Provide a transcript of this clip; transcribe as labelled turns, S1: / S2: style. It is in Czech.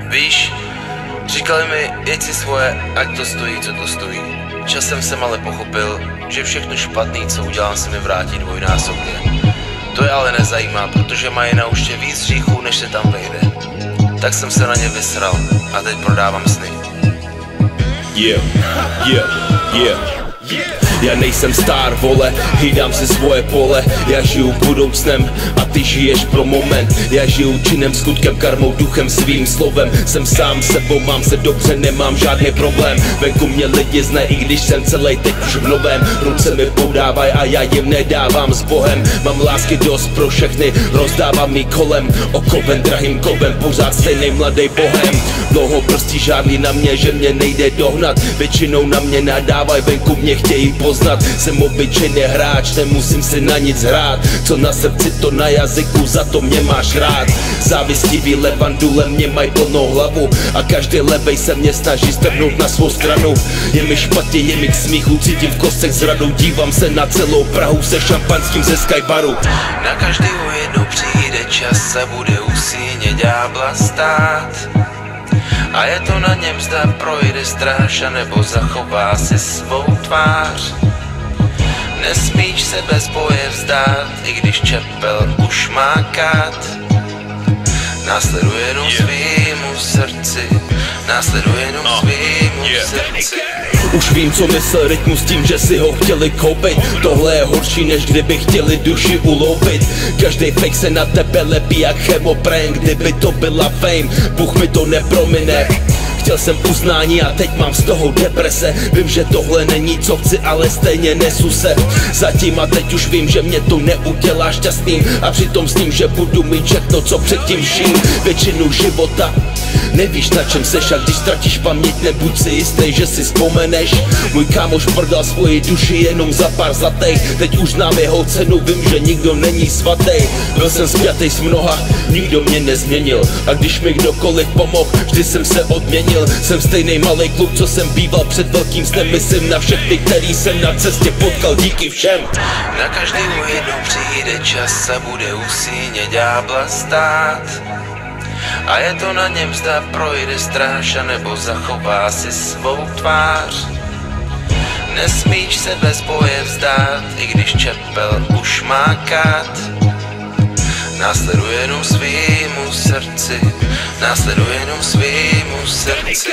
S1: Víš, říkali mi, jeď si svoje, ať to stojí, co to stojí. Časem jsem ale pochopil, že všechno špatný, co udělám, se mi vrátí dvojnásobně. To je ale nezajímá, protože mají na účtě víc hříchů, než se tam vejde. Tak jsem se na ně vysral a teď prodávám sny.
S2: Já nejsem star, vole, hlídám si svoje pole. Já žiju budoucnem a ty žiješ pro moment. Já žiju činem, skutkem, karmou, duchem, svým slovem. Jsem sám sebou, mám se dobře, nemám žádný problém. Venku mě lidi znají, i když jsem celý teď už v novém. Ruce mi podávaj a já jim nedávám s Bohem. Mám lásky dost pro všechny, rozdávám jí kolem. Okovem, drahým kovem, pořád stejnej mladý bohem. Dlouho prstí žádný na mě, že mě nejde dohnat. Většinou na mě nadávaj, venku mě chtějí poznat. Jsem obyčejný hráč, nemusím si na nic hrát. Co na srdci, to na jazyku, za to mě máš rád. Závistivý levandule mě mají plnou hlavu a každý levej se mě snaží strhnout na svou stranu. Je mi špatně, je mi k smíchu, cítím v kostech zradu. Dívám se na celou Prahu se šampanským ze Skybaru.
S1: Na každýho jednou přijde čas a bude u síně ďábla stát. A je to na něm, zda projde stráž, nebo zachová si svou tvář. Nesmíš se bez boje vzdát, i když čepel už má kát. Následuje jenom svýmu srdci, následuje jenom svýmu srdci.
S2: Už vím, co myslel rytmus tím, že si ho chtěli koupit. Tohle je horší, než kdyby chtěli duši uloupit. Každý fake se na tebe lepí jak chemoprank. Kdyby to byla fame, Bůh mi to nepromine. Chtěl jsem uznání a teď mám z toho deprese. Vím, že tohle není co chci, ale stejně nesu se zatím a teď už vím, že mě to neudělá šťastným. A přitom s tím, že budu mít všechno, co předtím vším. Většinu života nevíš, na čem seš, a když ztratíš paměť, nebuď si jistý, že si vzpomeneš. Můj kámoš prodal svoji duši jenom za pár zlatých. Teď už znám jeho cenu, vím, že nikdo není svatý. Byl jsem spjatej s mnoha, nikdo mě nezměnil. A když mi kdokoliv pomohl, vždy jsem se odměnil. Jsem stejnej malej kluk, co jsem býval před velkým snem. Myslím na všechny, který jsem na cestě potkal, díky všem.
S1: Na každýho jednou přijde čas a bude u síně ďábla stát. A je to na něm, zda projde stráž, nebo zachová si svou tvář. Nesmíš se bez boje vzdát, i když čepel už má kát. Následuje jenom svýmu srdci, následuje jenom svýmu srdci.